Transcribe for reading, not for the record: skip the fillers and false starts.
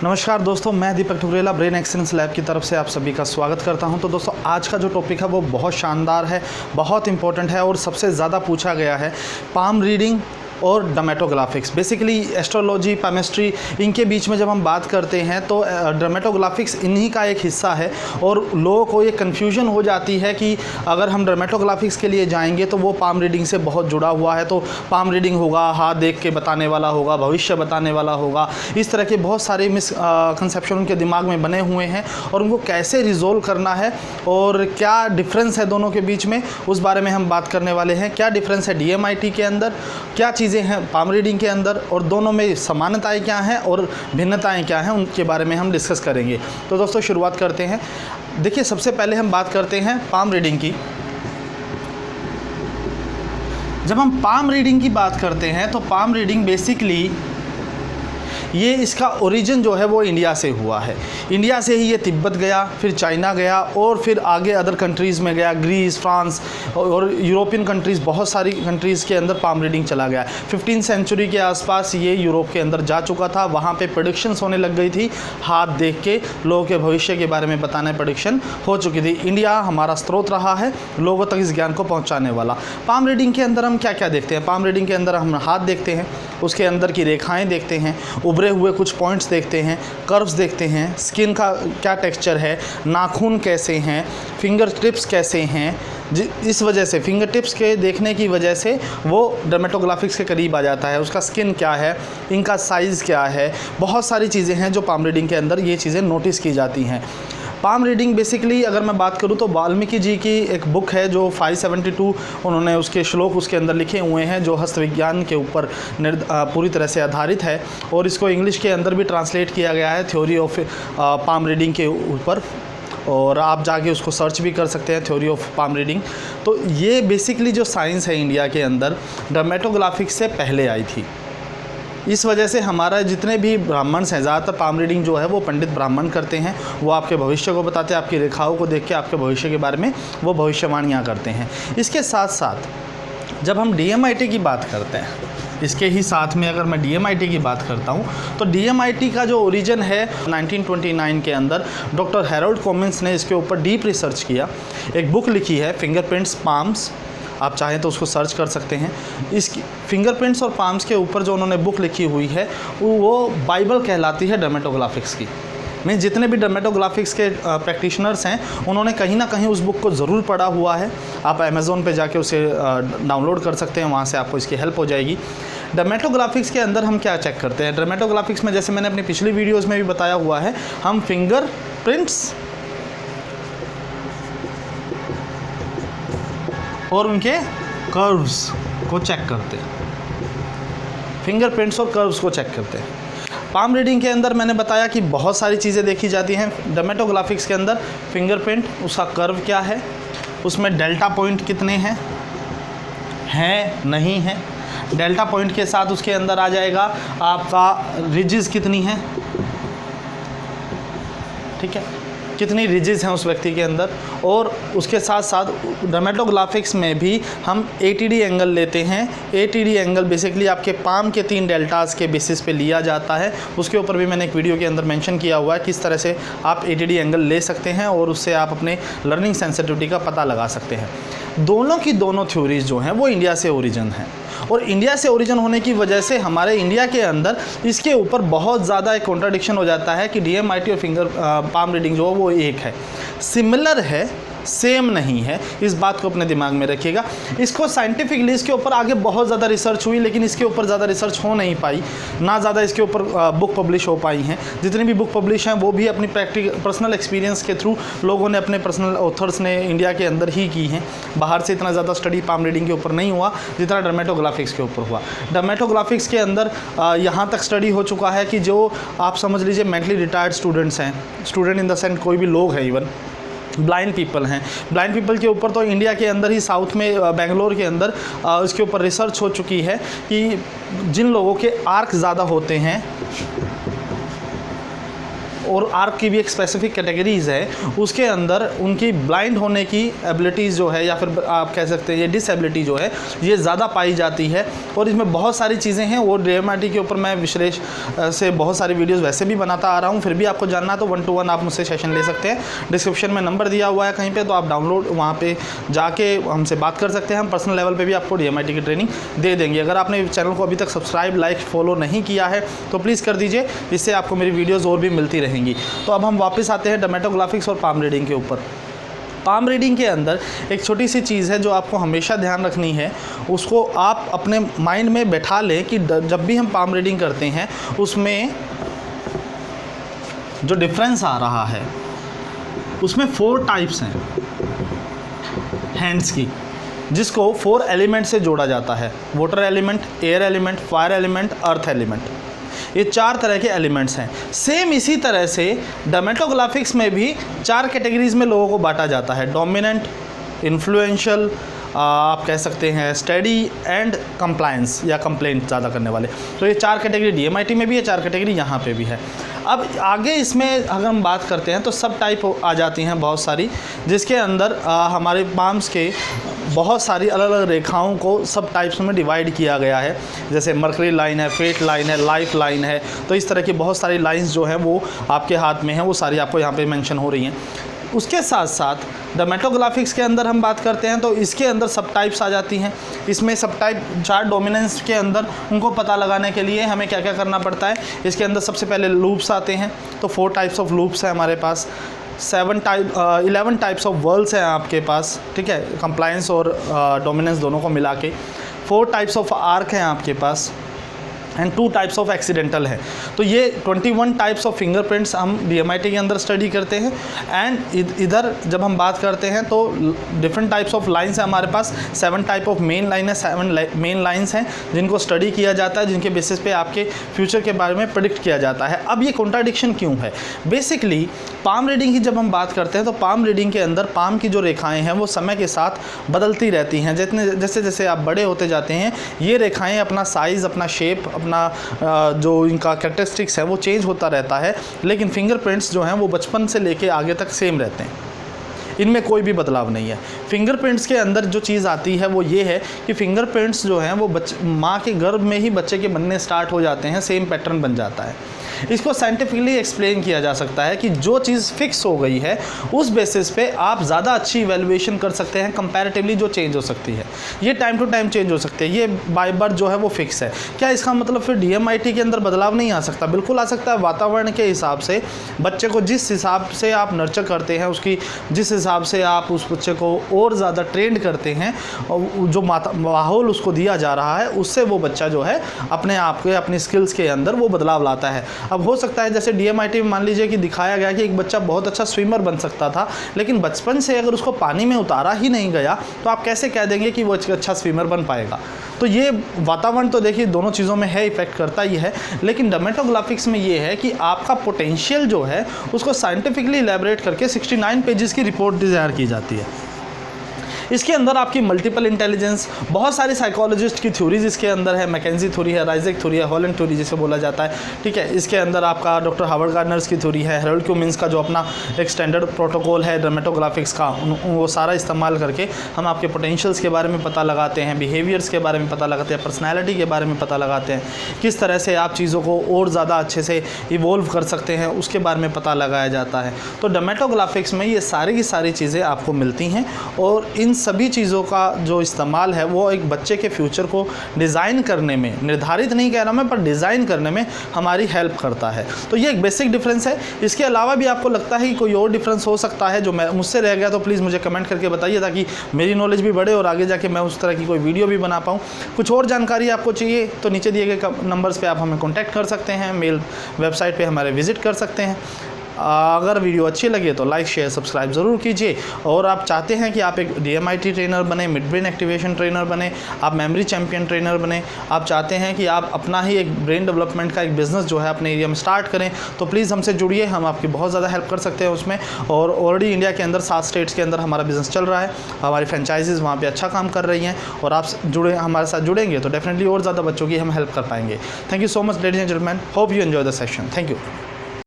नमस्कार दोस्तों, मैं दीपक ठुकरेला ब्रेन एक्सीलेंस लैब की तरफ से आप सभी का स्वागत करता हूं। तो दोस्तों, आज का जो टॉपिक है वो बहुत शानदार है, बहुत इंपॉर्टेंट है और सबसे ज़्यादा पूछा गया है। पाम रीडिंग और डर्मेटोग्राफिक्स, बेसिकली एस्ट्रोलॉजी, केमिस्ट्री, इनके बीच में जब हम बात करते हैं तो डर्मेटोग्राफिक्स इन्हीं का एक हिस्सा है। और लोगों को ये कन्फ्यूजन हो जाती है कि अगर हम डर्मेटोग्राफिक्स के लिए जाएंगे तो वो पाम रीडिंग से बहुत जुड़ा हुआ है। तो पाम रीडिंग होगा, हाथ देख के बताने वाला होगा, भविष्य बताने वाला होगा। इस तरह के बहुत सारे मिसकंसेप्शन उनके दिमाग में बने हुए हैं और उनको कैसे रिजोल्व करना है और क्या डिफरेंस है दोनों के बीच में, उस बारे में हम बात करने वाले हैं। क्या डिफरेंस है DMIT के अंदर, क्या चीज़ें हैं पाम रीडिंग के अंदर, और दोनों में समानताएं क्या हैं और भिन्नताएं क्या हैं, उनके बारे में हम डिस्कस करेंगे। तो दोस्तों, शुरुआत करते हैं। देखिए, सबसे पहले हम बात करते हैं पाम रीडिंग की। जब हम पाम रीडिंग की बात करते हैं तो पाम रीडिंग बेसिकली ये इसका ओरिजिन जो है वो इंडिया से हुआ है। इंडिया से ही ये तिब्बत गया, फिर चाइना गया और फिर आगे अदर कंट्रीज़ में गया, ग्रीस, फ्रांस और यूरोपियन कंट्रीज़, बहुत सारी कंट्रीज़ के अंदर पाम रीडिंग चला गया। 15वीं सेंचुरी के आसपास ये यूरोप के अंदर जा चुका था। वहाँ पे प्रेडिक्शंस होने लग गई थी, हाथ देख के लोगों के भविष्य के बारे में बताने प्रेडिक्शन हो चुकी थी। इंडिया हमारा स्रोत रहा है लोगों तक इस ज्ञान को पहुँचाने वाला। पाम रीडिंग के अंदर हम क्या क्या देखते हैं? पाम रीडिंग के अंदर हम हाथ देखते हैं, उसके अंदर की रेखाएँ देखते हैं, उभरे हुए कुछ पॉइंट्स देखते हैं, कर्व्स देखते हैं, स्किन का क्या टेक्सचर है, नाखून कैसे हैं, फिंगर टिप्स कैसे हैं। इस वजह से फिंगर टिप्स के देखने की वजह से वो डर्मेटोग्राफिक्स के करीब आ जाता है। उसका स्किन क्या है, इनका साइज़ क्या है, बहुत सारी चीज़ें हैं जो पाम रीडिंग के अंदर ये चीज़ें नोटिस की जाती हैं। पाम रीडिंग बेसिकली अगर मैं बात करूं तो वाल्मीकि जी की एक बुक है जो 572 उन्होंने उसके श्लोक उसके अंदर लिखे हुए हैं, जो हस्त विज्ञान के ऊपर पूरी तरह से आधारित है। और इसको इंग्लिश के अंदर भी ट्रांसलेट किया गया है, थ्योरी ऑफ पाम रीडिंग के ऊपर, और आप जाके उसको सर्च भी कर सकते हैं, थ्योरी ऑफ पाम रीडिंग। तो ये बेसिकली जो साइंस है इंडिया के अंदर डर्मेटोग्राफिक्स से पहले आई थी। इस वजह से हमारा जितने भी ब्राह्मण्स हैं, ज़्यादातर पाम रीडिंग जो है वो पंडित ब्राह्मण करते हैं। वो आपके भविष्य को बताते हैं, आपकी रेखाओं को देख के आपके भविष्य के बारे में वो भविष्यवाणियाँ करते हैं। इसके साथ साथ जब हम DMIT की बात करते हैं, इसके ही साथ में अगर मैं DMIT की बात करता हूँ तो DMIT का जो ओरिजिन है 1929 के अंदर डॉक्टर हैरोल्ड कॉमिन्स ने इसके ऊपर डीप रिसर्च किया। एक बुक लिखी है फिंगरप्रिंट्स पाम्स, आप चाहें तो उसको सर्च कर सकते हैं। इस फिंगरप्रिंट्स और पाम्स के ऊपर जो उन्होंने बुक लिखी हुई है वो बाइबल कहलाती है डर्मेटोग्राफिक्स की। मैं जितने भी डर्मेटोग्राफिक्स के प्रैक्टिशनर्स हैं उन्होंने कहीं ना कहीं उस बुक को ज़रूर पढ़ा हुआ है। आप अमेज़ोन पे जाके उसे डाउनलोड कर सकते हैं, वहाँ से आपको इसकी हेल्प हो जाएगी। डर्मेटोग्राफिक्स के अंदर हम क्या चेक करते हैं? डर्मेटोग्राफिक्स में जैसे मैंने अपनी पिछली वीडियोज़ में भी बताया हुआ है, हम फिंगर प्रिंट्स और उनके कर्व्स को चेक करते हैं। फिंगरप्रिंट्स और कर्व्स को चेक करते हैं। पाम रीडिंग के अंदर मैंने बताया कि बहुत सारी चीज़ें देखी जाती हैं। डर्मेटोग्राफिक्स के अंदर फिंगरप्रिंट, उसका कर्व क्या है, उसमें डेल्टा पॉइंट कितने हैं नहीं हैं। डेल्टा पॉइंट के साथ उसके अंदर आ जाएगा आपका रिजेस कितनी है, ठीक है, कितनी रिजेस हैं उस व्यक्ति के अंदर। और उसके साथ साथ डर्मेटोग्राफिक्स में भी हम ATD एंगल लेते हैं। ATD एंगल बेसिकली आपके पाम के 3 डेल्टास के बेसिस पे लिया जाता है। उसके ऊपर भी मैंने एक वीडियो के अंदर मेंशन किया हुआ है किस तरह से आप ATD एंगल ले सकते हैं और उससे आप अपने लर्निंग सेंसिटिविटी का पता लगा सकते हैं। दोनों की दोनों थ्योरीज जो हैं वो इंडिया से ओरिजिन हैं, और इंडिया से ओरिजिन होने की वजह से हमारे इंडिया के अंदर इसके ऊपर बहुत ज़्यादा एक कॉन्ट्राडिक्शन हो जाता है कि DMIT और पाम रीडिंग जो है वो एक है, सिमिलर है, सेम नहीं है। इस बात को अपने दिमाग में रखिएगा। इसको साइंटिफिकली इसके ऊपर आगे बहुत ज़्यादा रिसर्च हुई, लेकिन इसके ऊपर ज़्यादा रिसर्च हो नहीं पाई, ना ज़्यादा इसके ऊपर बुक पब्लिश हो पाई हैं। जितनी भी बुक पब्लिश हैं वो भी अपनी पर्सनल एक्सपीरियंस के थ्रू लोगों ने, अपने पर्सनल ऑथर्स ने इंडिया के अंदर ही की हैं। बाहर से इतना ज़्यादा स्टडी पाम रीडिंग के ऊपर नहीं हुआ जितना डर्मेटोग्राफिक्स के ऊपर हुआ। डर्मेटोग्राफिक्स के अंदर यहाँ तक स्टडी हो चुका है कि जो आप समझ लीजिए मेंटली रिटायर्ड स्टूडेंट्स हैं, स्टूडेंट इन द सेंस कोई भी लोग हैं, इवन ब्लाइंड पीपल हैं, ब्लाइंड पीपल के ऊपर तो इंडिया के अंदर ही साउथ में बेंगलोर के अंदर इसके ऊपर रिसर्च हो चुकी है कि जिन लोगों के आर्क ज़्यादा होते हैं और आर्क की भी एक स्पेसिफिक कैटेगरीज़ है, उसके अंदर उनकी ब्लाइंड होने की एबिलिटीज़ जो है या फिर आप कह सकते हैं ये डिसेबिलिटी जो है ये ज़्यादा पाई जाती है। और इसमें बहुत सारी चीज़ें हैं, वो DMIT के ऊपर मैं विश्लेष से बहुत सारी वीडियोस वैसे भी बनाता आ रहा हूँ। फिर भी आपको जानना है तो 1-to-1 आप मुझसे सेशन ले सकते हैं। डिस्क्रिप्शन में नंबर दिया हुआ है कहीं पे, तो आप डाउनलोड वहाँ पे जाके हमसे बात कर सकते हैं। हम पर्सनल लेवल पे भी आपको DMIT की ट्रेनिंग दे देंगे। अगर आपने चैनल को अभी तक सब्सक्राइब, लाइक, फॉलो नहीं किया है तो प्लीज़ कर दीजिए, इससे आपको मेरी वीडियोज़ और भी मिलती रहेंगी। तो अब हम वापस आते हैं डर्मेटोग्राफिक्स और पाम रीडिंग के ऊपर। पाम रीडिंग के अंदर एक छोटी सी चीज़ है जो आपको हमेशा ध्यान रखनी है, उसको आप अपने माइंड में बैठा लें कि जब भी हम पाम रीडिंग करते हैं उसमें जो डिफरेंस आ रहा है उसमें 4 टाइप्स हैं हैंड्स की, जिसको 4 एलिमेंट से जोड़ा जाता है। Water element, air element, fire element, earth element, ये 4 तरह के एलिमेंट्स हैं। सेम इसी तरह से डर्मेटोग्राफिक्स में भी 4 कैटेगरीज़ में लोगों को बांटा जाता है। डोमिनेंट, इन्फ्लुएंशियल, आप कह सकते हैं स्टडी एंड कंप्लायंस या कंप्लेंट ज़्यादा करने वाले। तो ये 4 कैटेगरी DMIT में भी है, 4 कैटेगरी यहाँ पे भी है। अब आगे इसमें अगर हम बात करते हैं तो सब टाइप आ जाती हैं बहुत सारी, जिसके अंदर हमारे पाम्स के बहुत सारी अलग अलग रेखाओं को सब टाइप्स में डिवाइड किया गया है। जैसे मर्करी लाइन है, फेट लाइन है, लाइफ लाइन है। तो इस तरह की बहुत सारी लाइंस जो हैं वो आपके हाथ में हैं, वो सारी आपको यहाँ पे मेंशन हो रही हैं। उसके साथ साथ डर्मेटोग्राफिक्स के अंदर हम बात करते हैं तो इसके अंदर सब टाइप्स आ जाती हैं। इसमें सब टाइप 4 डोमिनेंस के अंदर उनको पता लगाने के लिए हमें क्या क्या करना पड़ता है। इसके अंदर सबसे पहले लूप्स आते हैं, तो 4 टाइप्स ऑफ लूप्स हैं हमारे पास। 11 टाइप्स ऑफ वर्ल्स हैं आपके पास, ठीक है, कंप्लायंस और डोमिनेंस दोनों को मिला के। 4 टाइप्स ऑफ आर्क हैं आपके पास एंड 2 टाइप्स ऑफ एक्सीडेंटल है। तो ये 21 टाइप्स ऑफ फिंगरप्रिंट्स हम DMIT के अंदर स्टडी करते हैं। एंड इधर जब हम बात करते हैं तो डिफरेंट टाइप्स ऑफ लाइंस है हमारे पास। 7 टाइप ऑफ मेन लाइन है, 7 मेन लाइंस हैं जिनको स्टडी किया जाता है, जिनके बेसिस पे आपके फ्यूचर के बारे में प्रेडिक्ट किया जाता है। अब ये कॉन्ट्राडिक्शन क्यों है? बेसिकली पाम रीडिंग की जब हम बात करते हैं तो पाम रीडिंग के अंदर पाम की जो रेखाएँ हैं वो समय के साथ बदलती रहती हैं। जैसे जैसे आप बड़े होते जाते हैं ये रेखाएँ अपना साइज़, अपना शेप, अपना जो इनका कैरेक्टरिस्टिक्स है वो चेंज होता रहता है, लेकिन फिंगरप्रिंट्स जो हैं वो बचपन से लेके आगे तक सेम रहते हैं, इनमें कोई भी बदलाव नहीं है। फिंगरप्रिंट्स के अंदर जो चीज़ आती है वो ये है कि फिंगरप्रिंट्स जो हैं वो माँ के गर्भ में ही बच्चे के बनने स्टार्ट हो जाते हैं, सेम पैटर्न बन जाता है। इसको साइंटिफिकली एक्सप्लेन किया जा सकता है कि जो चीज़ फिक्स हो गई है उस बेसिस पे आप ज़्यादा अच्छी इवैल्यूएशन कर सकते हैं कंपैरेटिवली जो चेंज हो सकती है। ये टाइम टू टाइम चेंज हो सकती है, ये बाय बर्थ जो है वो फिक्स है। क्या इसका मतलब फिर DMIT के अंदर बदलाव नहीं आ सकता? बिल्कुल आ सकता है। वातावरण के हिसाब से बच्चे को जिस हिसाब से आप नर्चर करते हैं, उसकी जिस हिसाब से आप उस बच्चे को और ज़्यादा ट्रेंड करते हैं, जो माहौल उसको दिया जा रहा है उससे वो बच्चा जो है अपने आप के अपनी स्किल्स के अंदर वो बदलाव लाता है। अब हो सकता है जैसे DMIT में मान लीजिए कि दिखाया गया कि एक बच्चा बहुत अच्छा स्विमर बन सकता था, लेकिन बचपन से अगर उसको पानी में उतारा ही नहीं गया तो आप कैसे कह देंगे कि वो अच्छा स्विमर बन पाएगा? तो ये वातावरण तो देखिए दोनों चीज़ों में है, इफेक्ट करता ही है, लेकिन डर्मेटोग्राफिक्स में ये है कि आपका पोटेंशियल जो है उसको साइंटिफिकली इलेबोरेट करके 69 पेजेस की रिपोर्ट डिज़ायर की जाती है। इसके अंदर आपकी मल्टीपल इंटेलिजेंस, बहुत सारी साइकोलॉजिस्ट की थ्योरीज इसके अंदर है। मैकेंजी थ्योरी है, राइजेक थ्योरी है, हॉलैंड थ्योरी जिसे बोला जाता है, ठीक है। इसके अंदर आपका डॉक्टर हार्वर्ड गार्डनर्स की थ्योरी है, हेरोल्ड क्यूमिन्स का जो अपना एक स्टैंडर्ड प्रोटोकॉल है डर्मेटोग्राफिक्स का, वो सारा इस्तेमाल करके हम आपके पोटेंशियल्स के बारे में पता लगाते हैं, बिहेवियर्स के बारे में पता लगाते हैं, पर्सनैलिटी के बारे में पता लगाते हैं, किस तरह से आप चीज़ों को और ज़्यादा अच्छे से इवोल्व कर सकते हैं उसके बारे में पता लगाया जाता है। तो डर्मेटोग्राफिक्स में ये सारी की सारी चीज़ें आपको मिलती हैं और इन सभी चीज़ों का जो इस्तेमाल है वो एक बच्चे के फ्यूचर को डिज़ाइन करने में, निर्धारित नहीं कह रहा मैं, पर डिज़ाइन करने में हमारी हेल्प करता है। तो ये एक बेसिक डिफरेंस है। इसके अलावा भी आपको लगता है कि कोई और डिफरेंस हो सकता है जो मैं मुझसे रह गया तो प्लीज़ मुझे कमेंट करके बताइए, ताकि मेरी नॉलेज भी बढ़े और आगे जाके मैं उस तरह की कोई वीडियो भी बना पाऊँ। कुछ और जानकारी आपको चाहिए तो नीचे दिए गए नंबर्स पर आप हमें कॉन्टैक्ट कर सकते हैं, मेल वेबसाइट पर हमारे विज़िट कर सकते हैं। अगर वीडियो अच्छी लगे तो लाइक शेयर सब्सक्राइब ज़रूर कीजिए। और आप चाहते हैं कि आप एक DMIT ट्रेनर बने, मिड ब्रेन एक्टिवेशन ट्रेनर बने, आप मेमोरी चैम्पियन ट्रेनर बने, आप चाहते हैं कि आप अपना ही एक ब्रेन डेवलपमेंट का एक बिज़नेस जो है अपने एरिया में स्टार्ट करें, तो प्लीज़ हमसे जुड़िए, हम आपकी बहुत ज़्यादा हेल्प कर सकते हैं उसमें। और ऑलरेडी इंडिया के अंदर 7 स्टेट्स के अंदर हमारा बिज़नेस चल रहा है, हमारी फ्रेंचाइजीज़ वहाँ पर अच्छा काम कर रही हैं और आप हमारे साथ जुड़ेंगे तो डेफिनेटली और ज़्यादा बच्चों की हम हेल्प कर पाएंगे। Thank you so much ladies and gentleman, hope you enjoy the session. Thank you.